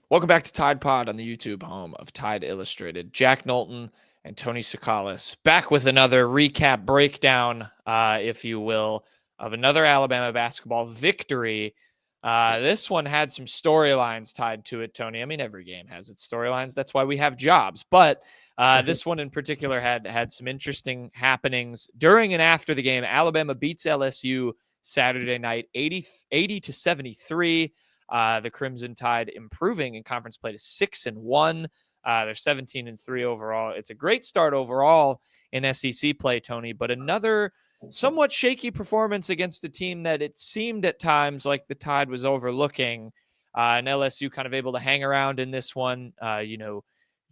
Welcome back to Tide Pod on the YouTube home of Tide Illustrated. Jack Knowlton and Tony Sakalis back with another recap breakdown, if you will, of another Alabama basketball victory. This one had some storylines tied to it, Tony. I mean, every game has its storylines. That's why we have jobs. But this one in particular had some interesting happenings during and after the game. Alabama beats LSU Saturday night, 80 to 73. The Crimson Tide improving in conference play to 6-1. They're 17-3 overall. It's a great start overall in SEC play, Tony, but another somewhat shaky performance against a team that it seemed at times like the Tide was overlooking. And LSU kind of able to hang around in this one.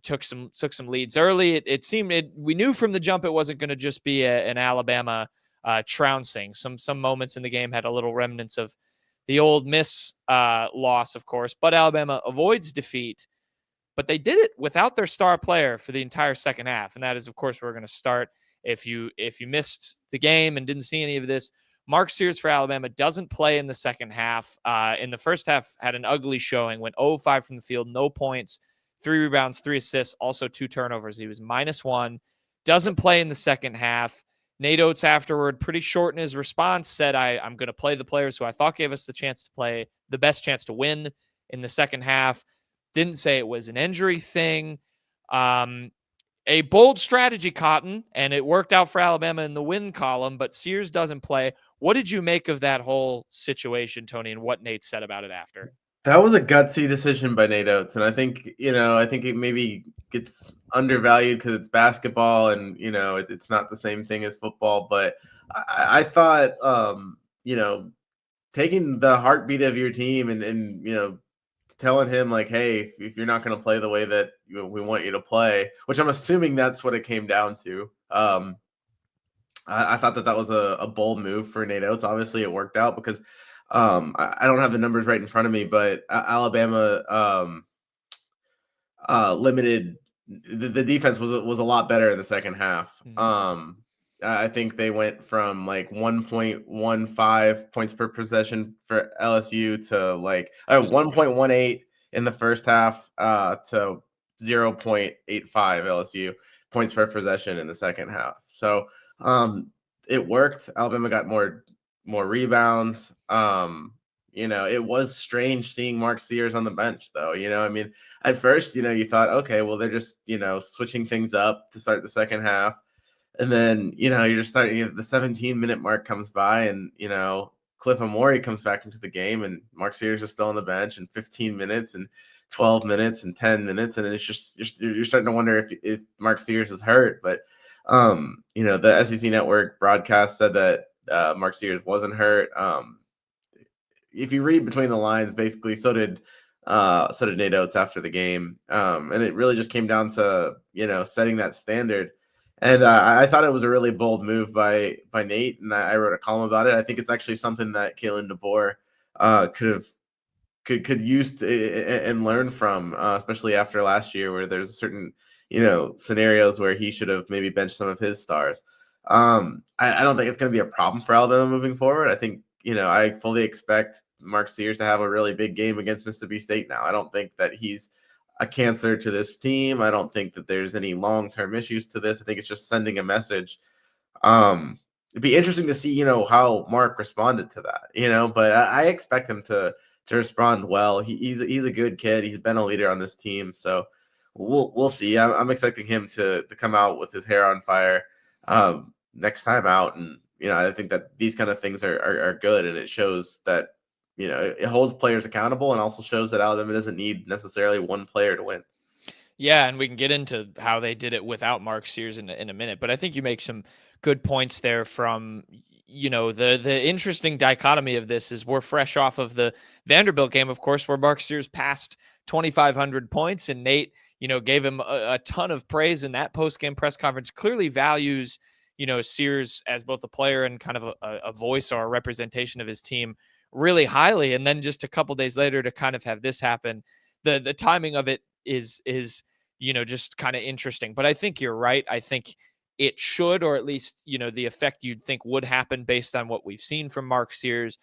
Took some leads early. It seemed we knew from the jump it wasn't going to just be an Alabama trouncing. Some moments in the game had a little remnants of the Ole Miss loss, of course, but Alabama avoids defeat. But they did it without their star player for the entire second half, and that is, of course, where we're going to start. If you missed the game and didn't see any of this, Mark Sears for Alabama doesn't play in the second half. In the first half, had an ugly showing, went 0-5 from the field, no points, 3 rebounds, 3 assists, also 2 turnovers. He was -1. Doesn't play in the second half. Nate Oats afterward, pretty short in his response, said, I'm going to play the players who I thought gave us the chance to play, the best chance to win in the second half. Didn't say it was an injury thing. A bold strategy, Cotton, and it worked out for Alabama in the win column, but Sears doesn't play. What did you make of that whole situation, Tony, and what Nate said about it after? That was a gutsy decision by Nate Oats, and I think it maybe gets undervalued because it's basketball, and it's not the same thing as football. But I thought, taking the heartbeat of your team and telling him like, hey, if you're not going to play the way that we want you to play, which I'm assuming that's what it came down to. I thought that was a bold move for Nate Oats. Obviously, it worked out because I don't have the numbers right in front of me, but Alabama limited the defense was a lot better in the second half. Mm-hmm. I think they went from like 1.15 points per possession for LSU to like 1.18 in the first half to 0.85 LSU points per possession in the second half. So it worked. Alabama got more rebounds. It was strange seeing Mark Sears on the bench, though. I mean, at first, you thought, okay, well, they're just, switching things up to start the second half. And then, you're just starting, the 17-minute mark comes by and, Clifford Omoruyi comes back into the game and Mark Sears is still on the bench, and 15 minutes and 12 minutes and 10 minutes. And it's just, you're starting to wonder if Mark Sears is hurt. But, the SEC Network broadcast said that Mark Sears wasn't hurt. If you read between the lines, basically, so did Nate Oats after the game, and it really just came down to setting that standard. And I thought it was a really bold move by Nate, and I wrote a column about it. I think it's actually something that Kalen DeBoer could use and learn from, especially after last year, where there's certain scenarios where he should have maybe benched some of his stars. I don't think it's going to be a problem for Alabama moving forward. I think I fully expect Mark Sears to have a really big game against Mississippi State now. I don't think that he's a cancer to this team. I don't think that there's any long-term issues to this. I think it's just sending a message. It'd be interesting to see, how Mark responded to that, but I expect him to respond well. He's a good kid. He's been a leader on this team. So we'll see. I'm expecting him to come out with his hair on fire next time out. And, I think that these kind of things are good, and it shows that, it holds players accountable, and also shows that Alabama doesn't need necessarily one player to win. Yeah, and we can get into how they did it without Mark Sears in a minute, but I think you make some good points there from, the interesting dichotomy of this is we're fresh off of the Vanderbilt game, of course, where Mark Sears passed 2,500 points, and Nate, gave him a ton of praise in that post-game press conference, clearly values, Sears as both a player and kind of a voice or a representation of his team really highly. And then just a couple days later to kind of have this happen, the timing of it is just kind of interesting. But I think you're right. I think it should, or at least, the effect you'd think would happen based on what we've seen from Mark Sears,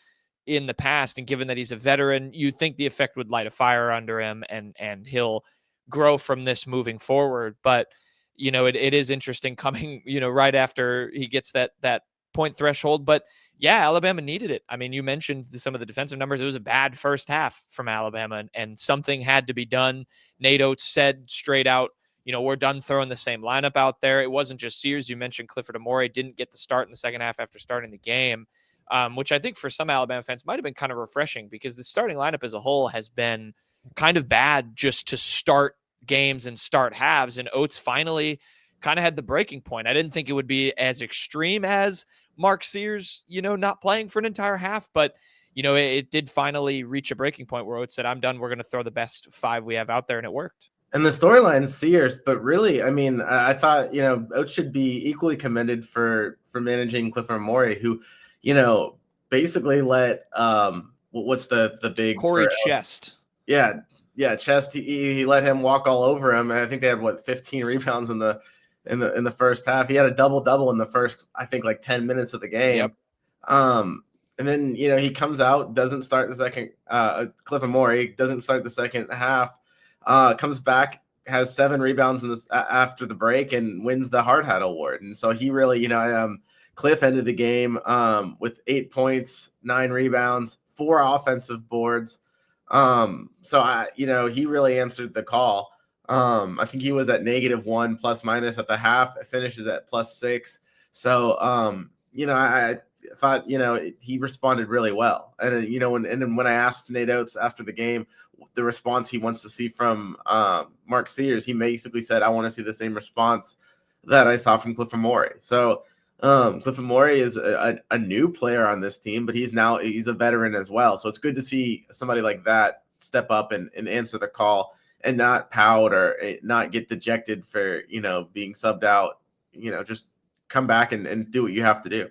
in the past, and given that he's a veteran, you think the effect would light a fire under him, and he'll grow from this moving forward. But it is interesting coming right after he gets that point threshold. But yeah, Alabama needed it. I mean, you mentioned some of the defensive numbers. It was a bad first half from Alabama, and something had to be done. Nate Oats said straight out, we're done throwing the same lineup out there. It wasn't just Sears. You mentioned Clifford Omoruyi didn't get the start in the second half after starting the game, which I think for some Alabama fans might have been kind of refreshing, because the starting lineup as a whole has been kind of bad just to start games and start halves. And Oats finally kind of had the breaking point. I didn't think it would be as extreme as Mark Sears, not playing for an entire half, but it did finally reach a breaking point where Oats said, I'm done. We're going to throw the best five we have out there. And it worked. And the storyline Sears, but really, I mean, I thought, Oates should be equally commended for managing Clifford Omoruyi, who, basically let what's the big Corey Chest. Yeah, Chest. He let him walk all over him, and I think they had 15 rebounds in the first half. He had a double in the first, I think, like 10 minutes of the game. Yep. And then he comes out, doesn't start the second. Clifford Omoruyi doesn't start the second half. Comes back, has 7 rebounds in this after the break, and wins the Hard Hat Award. And so he really, Cliff ended the game with 8 points, 9 rebounds, 4 offensive boards. So he really answered the call. I think he was at -1 plus minus at the half. It finishes at +6. So I thought he responded really well. And when I asked Nate Oats after the game the response he wants to see from Mark Sears, he basically said, I want to see the same response that I saw from Clifford Omoruyi. So Clifford Omoruyi is a new player on this team, but he's a veteran as well. So it's good to see somebody like that step up and answer the call and not pout or not get dejected for, being subbed out. Just come back and do what you have to do.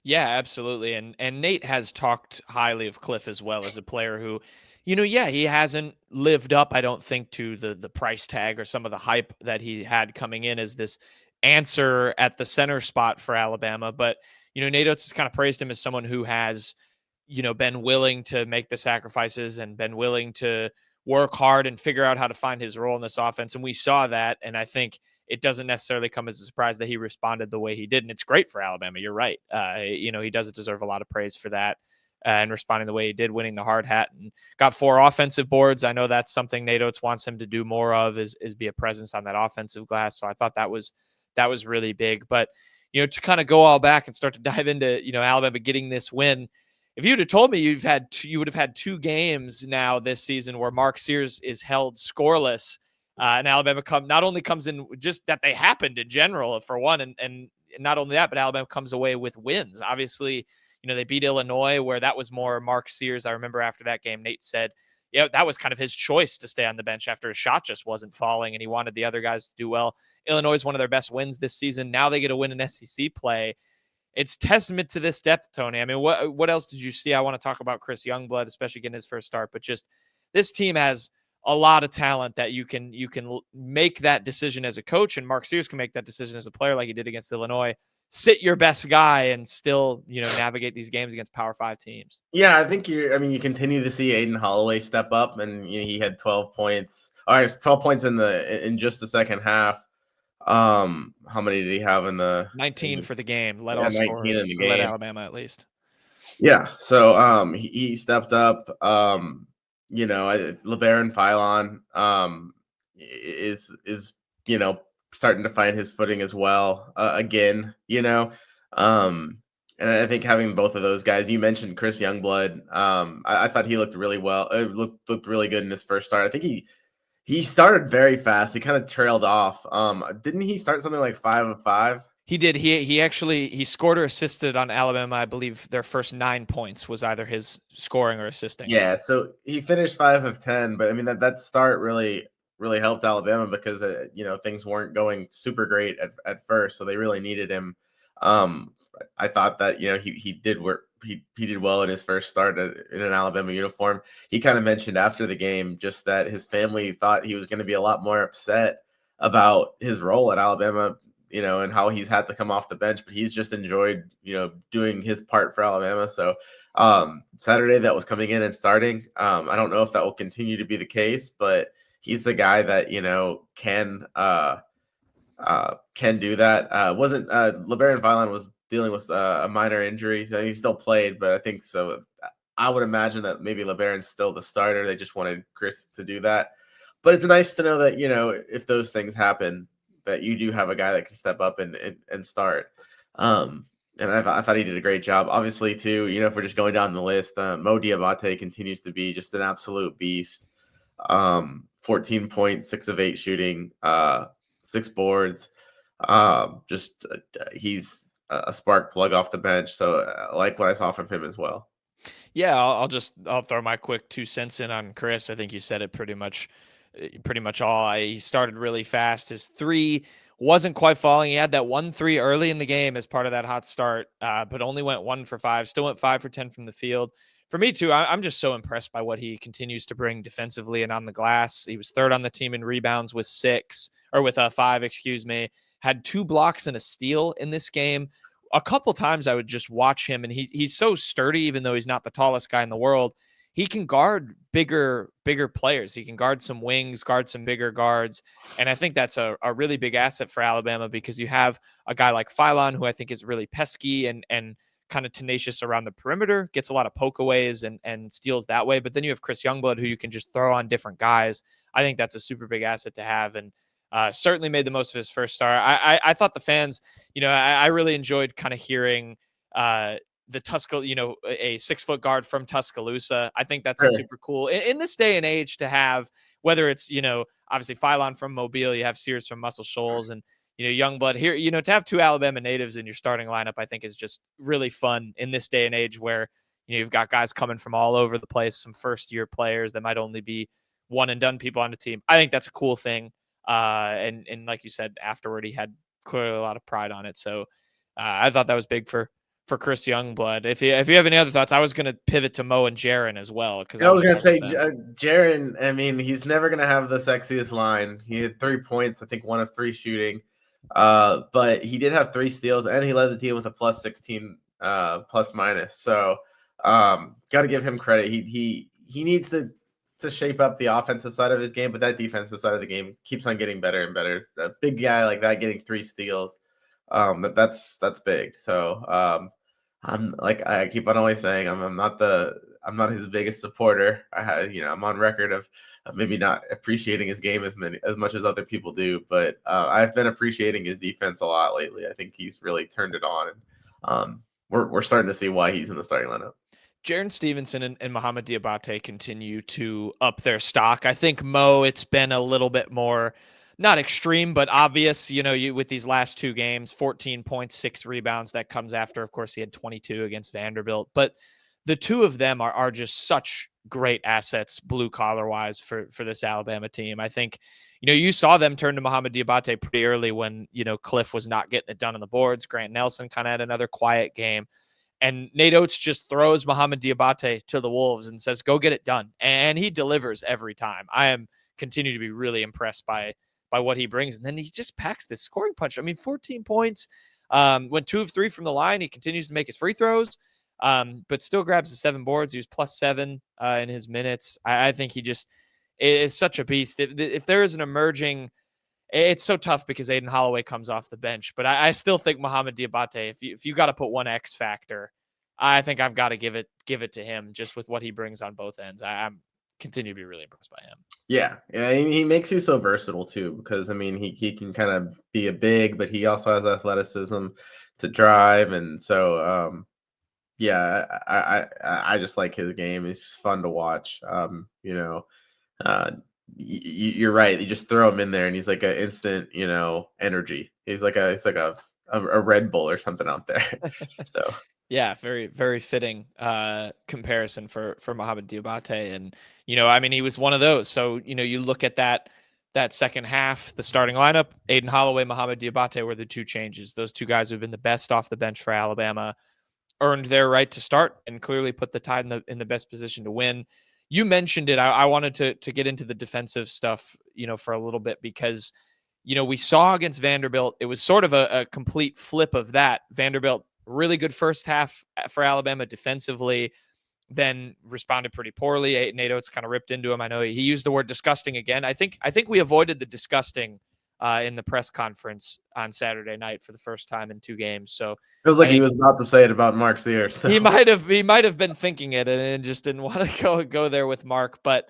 Yeah, absolutely. And Nate has talked highly of Cliff as well as a player who, he hasn't lived up, I don't think, to the price tag or some of the hype that he had coming in as this answer at the center spot for Alabama. But, Nate Oats has kind of praised him as someone who has, been willing to make the sacrifices and been willing to work hard and figure out how to find his role in this offense. And we saw that. And I think it doesn't necessarily come as a surprise that he responded the way he did. And it's great for Alabama. You're right. He doesn't deserve a lot of praise for that. And responding the way he did, winning the hard hat, and got 4 offensive boards. I know that's something Nate Oats wants him to do more of, is be a presence on that offensive glass. So I thought that was really big. But, to kind of go all back and start to dive into, Alabama getting this win, if you'd have told me you would have had 2 games now this season where Mark Sears is held scoreless, and Alabama not only comes in, just that they happened in general for one, and not only that, but Alabama comes away with wins. Obviously, they beat Illinois, where that was more Mark Sears. I remember after that game, Nate said, that was kind of his choice to stay on the bench after his shot just wasn't falling, and he wanted the other guys to do well. Illinois is one of their best wins this season. Now they get a win in SEC play. It's testament to this depth, Tony. I mean, what else did you see? I want to talk about Chris Youngblood, especially getting his first start, but just this team has a lot of talent that you can make that decision as a coach, and Mark Sears can make that decision as a player like he did against Illinois. Sit your best guy and still, navigate these games against Power 5 teams. Yeah, I think you continue to see Aden Holloway step up, and he had 12 points. All right, 12 points in just the second half. How many did he have in the 19 for the game? Led all scorers, led Alabama at least. Yeah, so he stepped up. LeBaron Philon is starting to find his footing as well again. And I think having both of those guys, you mentioned Chris Youngblood. I thought he looked really well. Looked really good in his first start. I think he started very fast. He kind of trailed off. Didn't he start something like 5 of 5? He did. He actually scored or assisted on Alabama. I believe their first 9 points was either his scoring or assisting. Yeah, so he finished 5 of 10. But I mean that start really helped Alabama because things weren't going super great at first, so they really needed him. I thought that he did work. He did well in his first start in an Alabama uniform. He kind of mentioned after the game just that his family thought he was going to be a lot more upset about his role at Alabama, and how he's had to come off the bench, but he's just enjoyed, doing his part for Alabama. So Saturday that was coming in and starting. I don't know if that will continue to be the case, but he's the guy that can do that. Wasn't LeBaron Violin was dealing with a minor injury, so he still played, but I think so. I would imagine that maybe LeBaron's still the starter. They just wanted Chris to do that. But it's nice to know that, if those things happen, that you do have a guy that can step up and start. And I thought he did a great job. Obviously, too, if we're just going down the list, Mo Diabate continues to be just an absolute beast. 14 points, 6 of 8 shooting, 6 boards. He's a spark plug off the bench. So I like what I saw from him as well. Yeah, I'll throw my quick 2 cents in on Chris. I think you said it pretty much all. He started really fast. His 3 wasn't quite falling. He had that 1-3 early in the game as part of that hot start, but only went 1 for 5. Still went 5 for 10 from the field. For me too, I'm just so impressed by what he continues to bring defensively and on the glass. He was 3rd on the team in rebounds with 5, excuse me. Had 2 blocks and a steal in this game. A couple times I would just watch him, and he's so sturdy, even though he's not the tallest guy in the world. He can guard bigger players. He can guard some wings, guard some bigger guards. And I think that's a really big asset for Alabama, because you have a guy like Philon, who I think is really pesky and kind of tenacious around the perimeter, gets a lot of pokeaways and steals that way. But then you have Chris Youngblood, who you can just throw on different guys. I think that's a super big asset to have. And certainly made the most of his first start. I thought the fans, I really enjoyed kind of hearing the Tuscaloosa, a 6-foot guard from Tuscaloosa. I think that's super cool in this day and age to have, whether it's, obviously Philon from Mobile, you have Sears from Muscle Shoals, and, Youngblood here, to have 2 Alabama natives in your starting lineup, I think is just really fun in this day and age where, you've got guys coming from all over the place, some first-year players that might only be one and done people on the team. I think that's a cool thing. And like you said, afterward, he had clearly a lot of pride on it. So I thought that was big for Chris Youngblood. If you have any other thoughts, I was going to pivot to Mo and Jarin as well. Because I was going to say, Jarin, I mean, he's never going to have the sexiest line. He had 3 points, I think 1 of 3 shooting. But he did have 3 steals, and he led the team with a plus 16 plus minus. So got to give him credit. He needs to shape up the offensive side of his game, but that defensive side of the game keeps on getting better and better. A big guy like that getting 3 steals, that's big. So I'm like I keep on always saying, I'm not his biggest supporter. I'm on record of maybe not appreciating his game as much as other people do, but I've been appreciating his defense a lot lately. I think he's really turned it on, and we're starting to see why he's in the starting lineup. Jarin Stevenson and Mouhamed Dioubate continue to up their stock. I think Mo, it's been a little bit more, not extreme, but obvious, you with these last 2 games, 14 points, 6 rebounds. That comes after, of course, he had 22 against Vanderbilt. But the 2 of them are just such great assets, blue collar wise, for this Alabama team. I think, you saw them turn to Mouhamed Dioubate pretty early when, Cliff was not getting it done on the boards. Grant Nelson kind of had another quiet game. And Nate Oats just throws Mouhamed Dioubate to the Wolves and says, go get it done. And he delivers every time. I am continue to be really impressed by what he brings. And then he just packs this scoring punch. I mean, 14 points, went 2 of 3 from the line. He continues to make his free throws, but still grabs the 7 boards. He was plus 7 in his minutes. I think he just is such a beast. If there is an emerging, it's so tough because Aden Holloway comes off the bench, but I still think Mouhamed Dioubate, if you got to put one X factor, I think I've got to give it to him just with what he brings on both ends. I'm continue to be really impressed by him. Yeah, he makes you so versatile too, because I mean he can kind of be a big, but he also has athleticism to drive, and so yeah, I just like his game. It's just fun to watch. You're right. You just throw him in there, and he's like an instant, energy. He's like a Red Bull or something out there. So yeah, very very fitting comparison for Mouhamed Dioubate, and I mean he was one of those. So you look at that second half, the starting lineup, Aden Holloway, Mouhamed Dioubate were the 2 changes. Those 2 guys who've been the best off the bench for Alabama earned their right to start and clearly put the Tide in the best position to win. You mentioned it. I wanted to get into the defensive stuff, for a little bit because, we saw against Vanderbilt, it was sort of a complete flip of that. Vanderbilt, really good first half for Alabama defensively. then responded pretty poorly. Nate Oats kind of ripped into him. I know he used the word disgusting again. I think we avoided the disgusting in the press conference on Saturday night for the first time in 2 games. So feels like he was about to say it about Mark Sears. He might have been thinking it and just didn't want to go there with Mark. But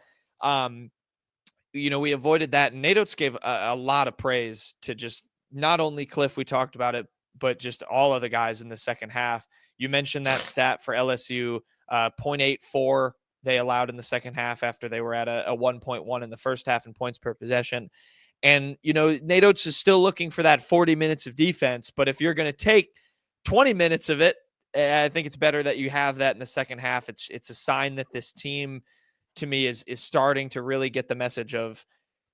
we avoided that. And Nate Oats gave a lot of praise to just not only Cliff, we talked about it, but just all of the guys in the second half. You mentioned that stat for LSU, 0.84 they allowed in the second half after they were at a 1.1 in the first half in points per possession. And, Nate Oats is still looking for that 40 minutes of defense. But if you're going to take 20 minutes of it, I think it's better that you have that in the second half. It's a sign that this team, to me, is starting to really get the message of,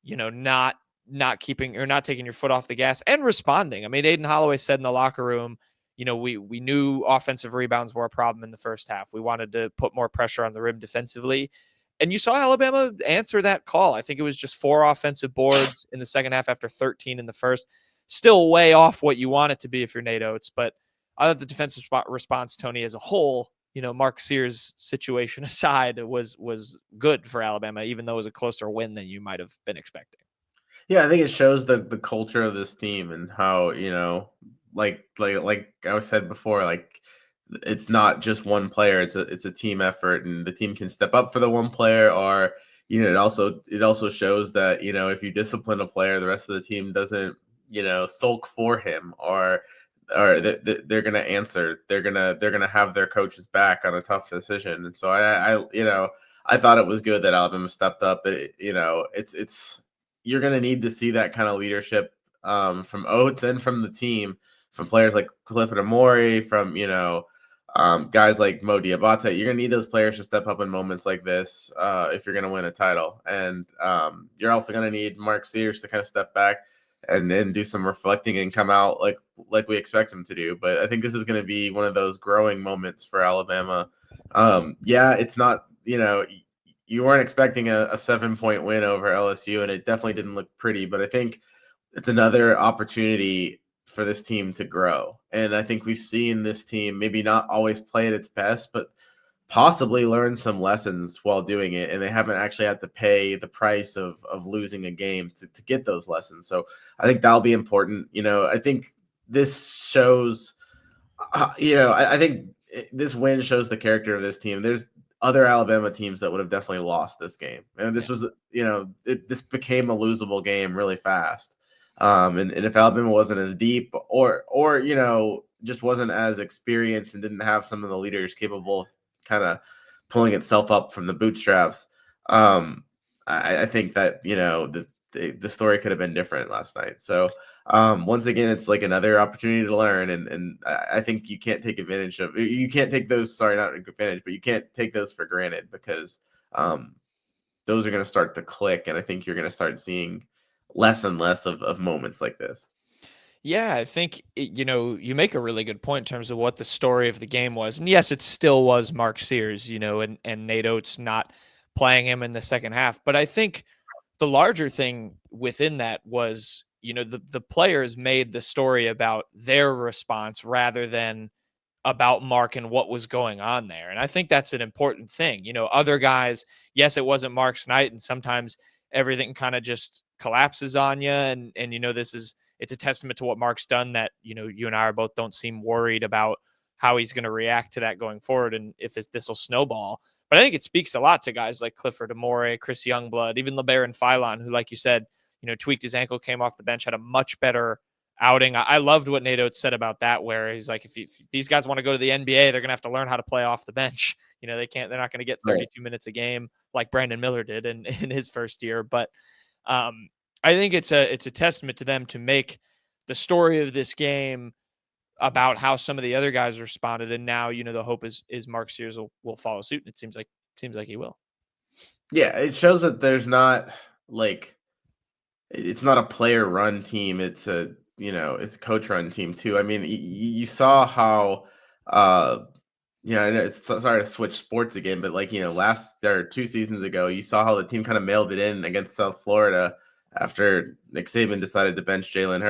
not keeping or not taking your foot off the gas and responding. I mean, Aden Holloway said in the locker room, we knew offensive rebounds were a problem in the first half. We wanted to put more pressure on the rim defensively. And you saw Alabama answer that call. I think it was just 4 offensive boards in the second half after 13 in the first. Still way off what you want it to be if you're Nate Oats. But I thought the defensive response, Tony, as a whole, Mark Sears' situation aside, was good for Alabama, even though it was a closer win than you might have been expecting. Yeah, I think it shows the culture of this team and how, like I said before, like it's not just one player, it's a team effort, and the team can step up for the one player, or it also shows that, if you discipline a player, the rest of the team doesn't, sulk for him, or they're going to answer. They're going to have their coach's back on a tough decision. And so I thought it was good that Alabama stepped up. It's you're going to need to see that kind of leadership from Oats and from the team, from players like Clifford Omoruyi, from guys like Dioubate. You're going to need those players to step up in moments like this if you're going to win a title. And you're also going to need Mark Sears to kind of step back and then do some reflecting and come out like we expect him to do. But I think this is going to be one of those growing moments for Alabama. It's not, you weren't expecting a 7-point win over LSU, and it definitely didn't look pretty, but I think it's another opportunity for this team to grow. And I think we've seen this team maybe not always play at its best, but possibly learn some lessons while doing it, and they haven't actually had to pay the price of losing a game to get those lessons. So I think that'll be important. I think this shows, I think this win shows the character of this team. There's other Alabama teams that would have definitely lost this game, and this was, this became a losable game really fast. And if Alabama wasn't as deep, or just wasn't as experienced and didn't have some of the leaders capable of kind of pulling itself up from the bootstraps, I think that the story could have been different last night. So once again, it's like another opportunity to learn, and I think you can't take advantage of. You can't take those. Sorry, not advantage, but you can't take those for granted, because those are going to start to click, and I think you're going to start seeing less and less of moments like this. Yeah, I think, you make a really good point in terms of what the story of the game was. And yes, it still was Mark Sears, and Nate Oats not playing him in the second half. But I think the larger thing within that was, the players made the story about their response rather than about Mark and what was going on there. And I think that's an important thing. Other guys, yes, it wasn't Mark's night, and sometimes everything kind of just collapses on you. And it's a testament to what Mark's done that, you and I are both don't seem worried about how he's going to react to that going forward and if this will snowball. But I think it speaks a lot to guys like Clifford Omoruyi, Chris Youngblood, even LeBaron Philon, who, like you said, tweaked his ankle, came off the bench, had a much better outing. I loved what Nate Oats said about that, where he's like, if these guys want to go to the NBA, they're going to have to learn how to play off the bench. They're not going to get 32 minutes a game like Brandon Miller did in his first year. But I think it's a testament to them to make the story of this game about how some of the other guys responded. And now, the hope is Mark Sears will follow suit. And it seems like he will. Yeah, it shows that there's not it's not a player run team. It's it's a coach run team too. I mean, you saw how, it's sorry to switch sports again, but last or 2 seasons ago, you saw how the team kind of mailed it in against South Florida after Nick Saban decided to bench Jalen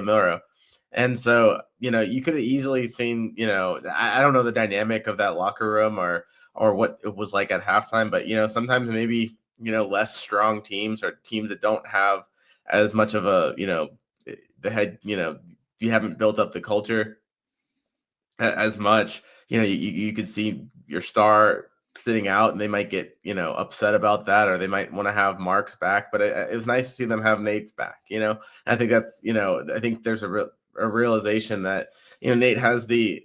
Milroe. And so, you could have easily seen, I don't know the dynamic of that locker room or what it was like at halftime, but sometimes maybe, less strong teams or teams that don't have as much of a, the head, you haven't built up the culture as much. You could see your star sitting out and they might get, upset about that, or they might want to have Mark's back, but it was nice to see them have Nate's back. I think that's, I think there's a realization that, Nate has the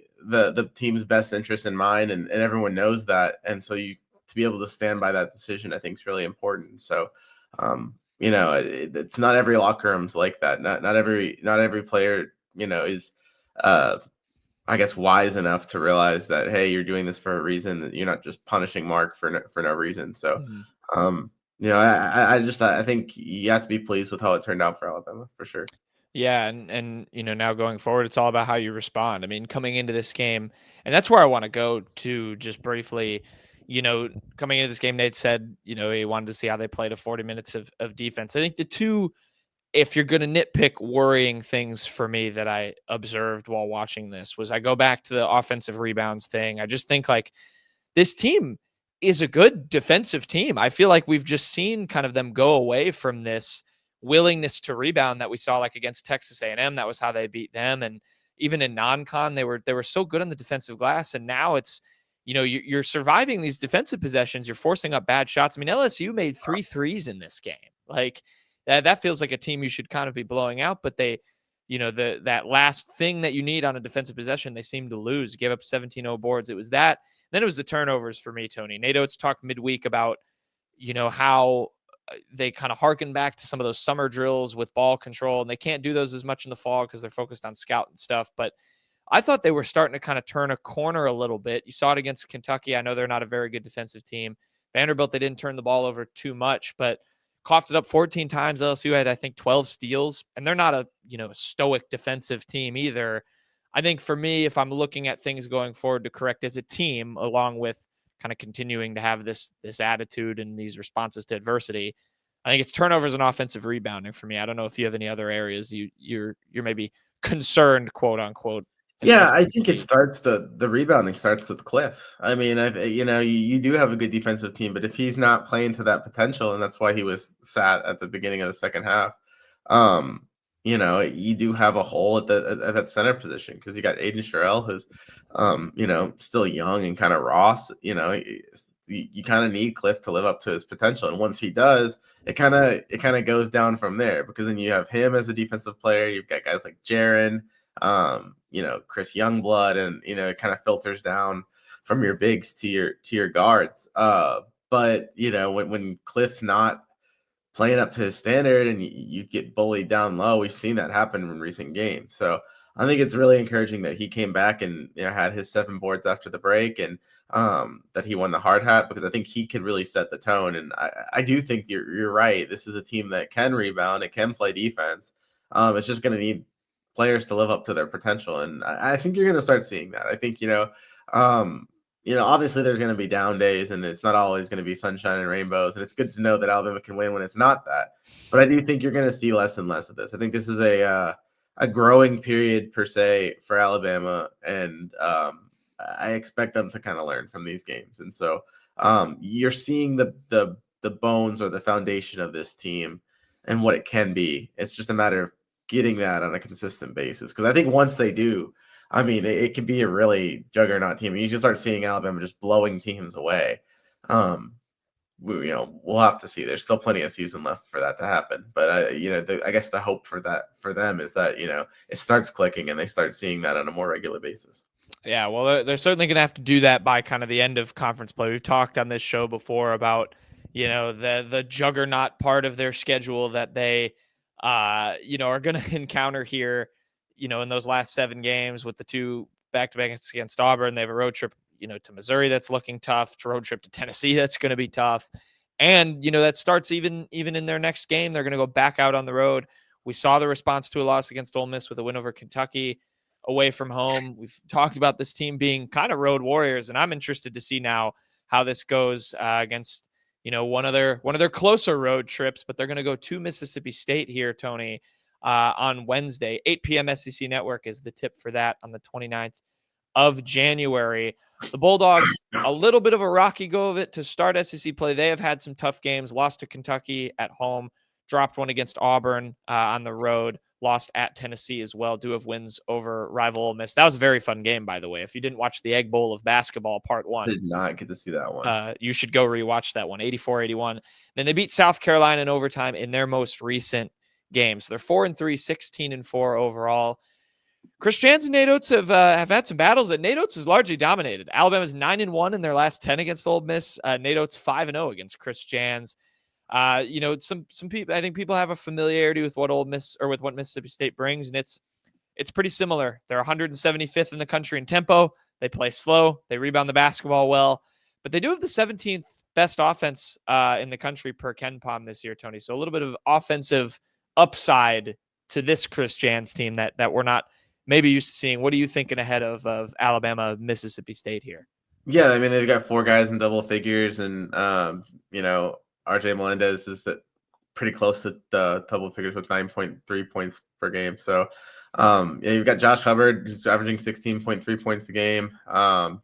team's best interest in mind, and everyone knows that. And so to be able to stand by that decision, I think is really important. So, it's not every locker room's like that. Not every player, is, I guess, wise enough to realize that, hey, you're doing this for a reason, that you're not just punishing Mark for no reason. So, um, I think you have to be pleased with how it turned out for Alabama, for sure. Yeah, and now going forward, it's all about how you respond. I mean, coming into this game, and that's where I want to go to just briefly. Coming into this game, Nate said, he wanted to see how they played 40 minutes of defense. I think the two, if you're going to nitpick worrying things for me that I observed while watching this, was I go back to the offensive rebounds thing. I just think like this team is a good defensive team. I feel like we've just seen kind of them go away from this willingness to rebound that we saw like against Texas A&M. That was how they beat them. And even in non-con, they were so good on the defensive glass. And now it's, you're surviving these defensive possessions. You're forcing up bad shots. I mean, LSU made 3 threes in this game. Like that feels like a team you should kind of be blowing out, but they, that last thing that you need on a defensive possession, they seem to lose. Gave up 17-0 boards. It was that. Then it was the turnovers for me, Tony. Nate Oats talked midweek about, how they kind of harken back to some of those summer drills with ball control, and they can't do those as much in the fall because they're focused on scout and stuff. But I thought they were starting to kind of turn a corner a little bit. You saw it against Kentucky. I know they're not a very good defensive team. Vanderbilt, they didn't turn the ball over too much, but coughed it up 14 times. LSU had, I think, 12 steals, and they're not a, stoic defensive team either. I think for me, if I'm looking at things going forward to correct as a team, along with kind of continuing to have this attitude and these responses to adversity, I think it's turnovers and offensive rebounding for me. I don't know if you have any other areas you're maybe concerned, quote unquote. Yeah, I think it starts the rebounding starts with Cliff. I mean, you do have a good defensive team, but if he's not playing to that potential, and that's why he was sat at the beginning of the second half, you do have a hole at that center position, because you got Aden Sherrill, who's, still young and kind of raw. You kind of need Cliff to live up to his potential, and once he does, it kind of goes down from there, because then you have him as a defensive player. You've got guys like Jarin, Chris Youngblood, and it kind of filters down from your bigs to your guards. But when Cliff's not playing up to his standard and you get bullied down low, we've seen that happen in recent games. So I think it's really encouraging that he came back and had his 7 boards after the break, and that he won the hard hat, because I think he could really set the tone. And I do think you're right. This is a team that can rebound, it can play defense. It's just going to need players to live up to their potential, and I think you're going to start seeing that. I think obviously there's going to be down days, and it's not always going to be sunshine and rainbows, and it's good to know that Alabama can win when it's not that. But I do think you're going to see less and less of this. I think this is a growing period per se for Alabama, and I expect them to kind of learn from these games. And so you're seeing the bones or the foundation of this team and what it can be. It's just a matter of getting that on a consistent basis, because I think once they do, I mean, it could be a really juggernaut team. You can start seeing Alabama just blowing teams away. We'll have to see. There's still plenty of season left for that to happen. But I guess the hope for them is that it starts clicking and they start seeing that on a more regular basis. Yeah, well, they're certainly going to have to do that by kind of the end of conference play. We've talked on this show before about the juggernaut part of their schedule that they are going to encounter here, in those last 7 games, with the 2 back-to-backs against Auburn. They have a road trip, to Missouri that's looking tough, to road trip to Tennessee that's going to be tough. And, that starts even in their next game. They're going to go back out on the road. We saw the response to a loss against Ole Miss with a win over Kentucky away from home. We've talked about this team being kind of road warriors, and I'm interested to see now how this goes against, one of their closer road trips, but they're going to go to Mississippi State here, Tony. on Wednesday. 8 p.m. SEC Network is the tip for that on the 29th of January. The Bulldogs, a little bit of a rocky go of it to start SEC play. They have had some tough games, lost to Kentucky at home, dropped one against Auburn on the road, lost at Tennessee as well. Do have wins over rival Ole Miss. That was a very fun game, by the way. If you didn't watch the Egg Bowl of basketball part 1, did not get to see that one. You should go rewatch that one. 84-81. Then they beat South Carolina in overtime in their most recent game. So they're 4-3, 16-4 overall. Chris Jans and Nate Oats have had some battles that Nate Oats has largely dominated. Alabama's 9-1 in their last 10 against Ole Miss. Nate Oats 5-0 against Chris Jans. Some people, I think people have a familiarity with what Ole Miss or with what Mississippi State brings, and it's pretty similar. They're 175th in the country in tempo. They play slow. They rebound the basketball well, but they do have the 17th best offense in the country per KenPom this year, Tony. So a little bit of offensive upside to this Chris Jans team that we're not maybe used to seeing. What are you thinking ahead of Alabama, Mississippi State here? Yeah, I mean, they've got 4 guys in double figures, and RJ Melendez is pretty close to the double figures with 9.3 points per game. So, you've got Josh Hubbard, who's averaging 16.3 points a game,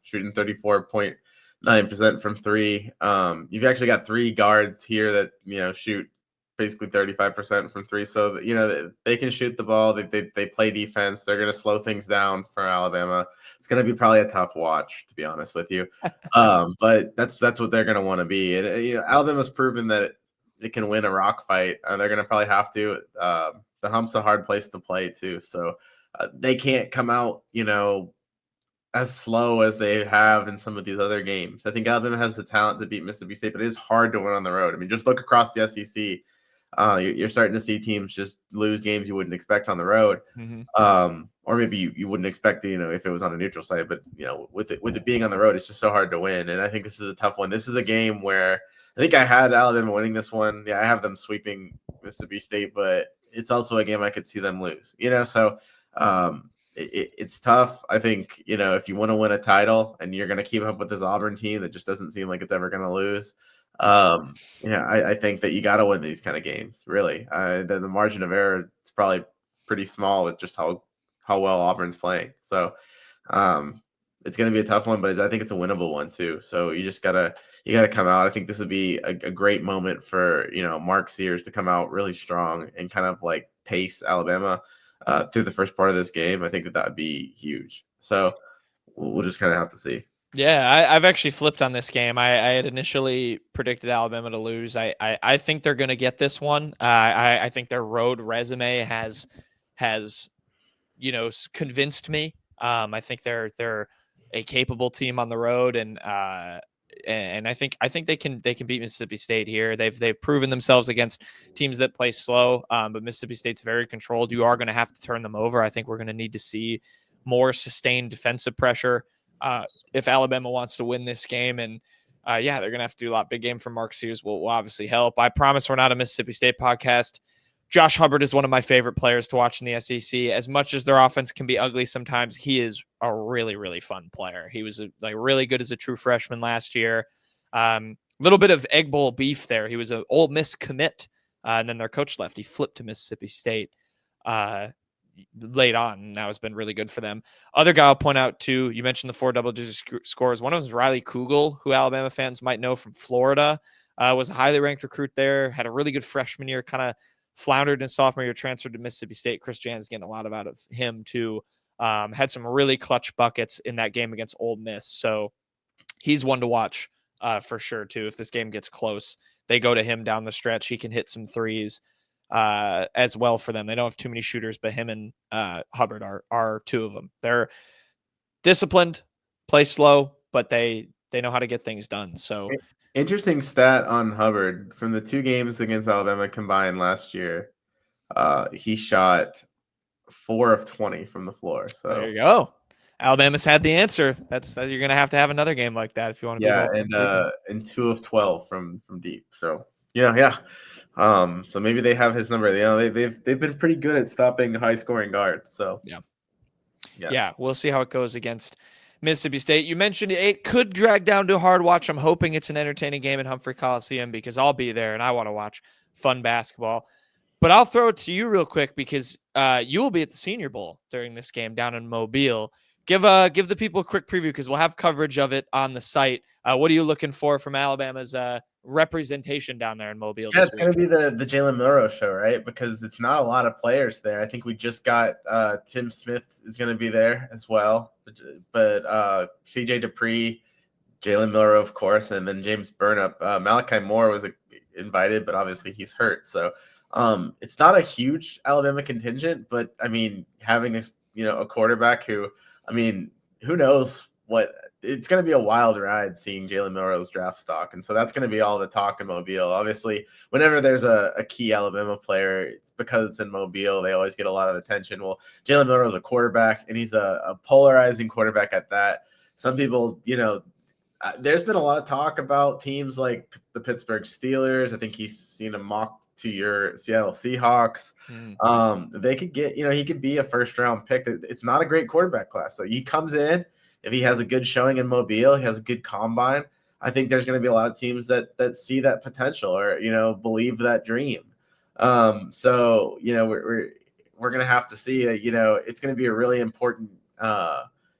shooting 34.9% from 3. You've actually got 3 guards here that shoot basically 35% from 3. So they can shoot the ball. They play defense. They're going to slow things down for Alabama. It's going to be probably a tough watch, to be honest with you. But that's what they're going to want to be. And Alabama's proven that it can win a rock fight. They're going to probably have to. The hump's a hard place to play too. So they can't come out, as slow as they have in some of these other games. I think Alabama has the talent to beat Mississippi State, but it is hard to win on the road. I mean, just look across the SEC. You're starting to see teams just lose games you wouldn't expect on the road, or maybe you wouldn't expect if it was on a neutral site. But with it being on the road, it's just so hard to win. And I think this is a tough one. This is a game where I think I had Alabama winning this one. Yeah, I have them sweeping Mississippi State, but it's also a game I could see them lose. So it's tough. I think if you want to win a title and you're going to keep up with this Auburn team that just doesn't seem like it's ever going to lose. I think that you got to win these kind of games. Really, the margin of error is probably pretty small with just how well Auburn's playing. So, it's going to be a tough one, but I think it's a winnable one too. So you gotta come out. I think this would be a great moment for Mark Sears to come out really strong and kind of like pace Alabama through the first part of this game. I think that would be huge. So we'll just kind of have to see. Yeah, I've actually flipped on this game. I had initially predicted Alabama to lose. I think they're going to get this one. I think their road resume has convinced me. I think they're a capable team on the road, and I think they can beat Mississippi State here. They've proven themselves against teams that play slow, but Mississippi State's very controlled. You are going to have to turn them over. I think we're going to need to see more sustained defensive pressure if Alabama wants to win this game. And they're going to have to do a lot. Big game from Mark Sears will obviously help. I promise we're not a Mississippi State podcast. Josh Hubbard is one of my favorite players to watch in the SEC. As much as their offense can be ugly sometimes, he is a really, really fun player. He was really good as a true freshman last year. Little bit of Egg Bowl beef there. He was an Ole Miss commit, and then their coach left. He flipped to Mississippi State late on, and now has been really good for them. Other guy I'll point out too, you mentioned the 4 double-digit scores. One of them is Riley Kugel, who Alabama fans might know from Florida. Was a highly ranked recruit there, had a really good freshman year, kind of floundered in sophomore year, transferred to Mississippi State. Chris Jans getting a lot out of him too. Had some really clutch buckets in that game against Ole Miss. So he's one to watch for sure too. If this game gets close, they go to him down the stretch. He can hit some threes as well for them. They don't have too many shooters, but him and Hubbard are 2 of them. They're disciplined, play slow, but they know how to get things done. So interesting stat on Hubbard from the 2 games against Alabama combined last year. He shot 4 of 20 from the floor. So there you go. Alabama's had the answer. You're going to have another game like that if you want to. Yeah, and 2 of 12 from deep. So so maybe they have his number. They've been pretty good at stopping high scoring guards. So yeah, we'll see how it goes against Mississippi State. You mentioned it could drag down to a hard watch. I'm hoping it's an entertaining game at Humphrey Coliseum because I'll be there and I want to watch fun basketball. But I'll throw it to you real quick because you will be at the Senior Bowl during this game down in Mobile. Give the people a quick preview because we'll have coverage of it on the site. What are you looking for from Alabama's representation down there in Mobile Yeah, this it's week? going to be the Jalen Milroe show, right? Because it's not a lot of players there. I think we just got Tim Smith is going to be there as well, but CJ Dupree, Jalen Milroe, of course, and then James Burnap. Malachi Moore was invited, but obviously he's hurt. So it's not a huge Alabama contingent, but I mean, having a quarterback who, I mean, who knows what it's going to be a wild ride seeing Jalen Milroe's draft stock. And so that's going to be all the talk in Mobile. Obviously, whenever there's a key Alabama player, it's because it's in Mobile. They always get a lot of attention. Well, Jalen Milroe's a quarterback, and he's a polarizing quarterback at that. Some people, there's been a lot of talk about teams like the Pittsburgh Steelers. I think he's seen a mock to your Seattle Seahawks. They could get, he could be a first-round pick. It's not a great quarterback class. So he comes in, if he has a good showing in Mobile, he has a good combine, I think there's going to be a lot of teams that see that potential or, believe that dream. So, we're going to have to see, it's going to be a really important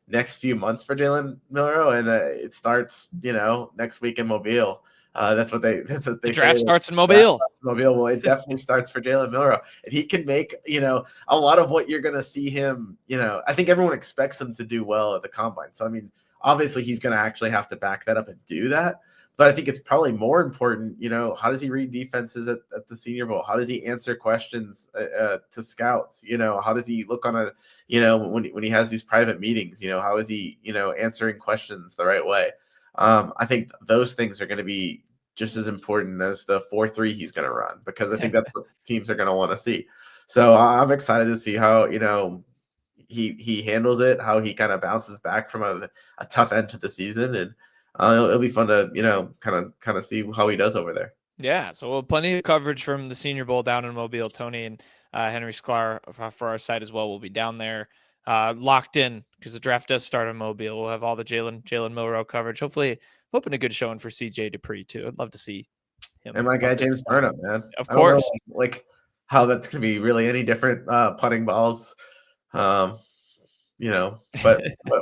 next few months for Jalen Milroe, and it starts, next week in Mobile. That's what they the draft starts in Mobile. Well, it definitely starts for Jalen Milroe, and he can make a lot of what you're going to see him. I think everyone expects him to do well at the combine. So I mean, obviously he's going to actually have to back that up and do that. But I think it's probably more important, how does he read defenses at the Senior Bowl? How does he answer questions to scouts? How does he look on when he has these private meetings? How is he, answering questions the right way? I think those things are going to be just as important as the 4-3 he's going to run, because I think that's what teams are going to want to see. So I'm excited to see how, he handles it, how he kind of bounces back from a tough end to the season. And it'll be fun to, kind of see how he does over there. Yeah, so we'll have plenty of coverage from the Senior Bowl down in Mobile. Tony and Henry Sklar for our site as well will be down there locked in because the draft does start in Mobile. We'll have all the Jalen Milroe coverage. Hopefully, hoping a good showing for CJ Dupree too. I'd love to see him. And my guy James Burnap, man. Of course. I don't know, how that's going to be really any different putting balls. But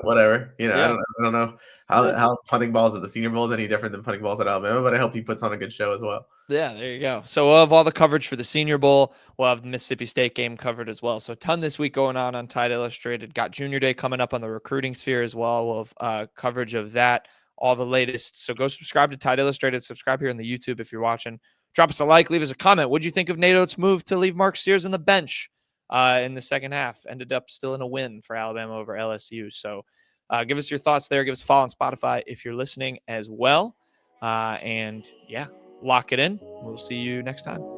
whatever. Yeah. I don't know how punting balls at the Senior Bowl is any different than punting balls at Alabama, but I hope he puts on a good show as well. Yeah, there you go. So we'll have all the coverage for the Senior Bowl. We'll have the Mississippi State game covered as well. So a ton this week going on Tide Illustrated. Got Junior Day coming up on the recruiting sphere as well. We'll have coverage of that, all the latest. So go subscribe to Tide Illustrated. Subscribe here on the YouTube if you're watching. Drop us a like. Leave us a comment. What'd you think of Nate Oats' move to leave Mark Sears on the bench in the second half? Ended up still in a win for Alabama over LSU. So give us your thoughts there. Give us a follow on Spotify if you're listening as well. And yeah, lock it in. We'll see you next time.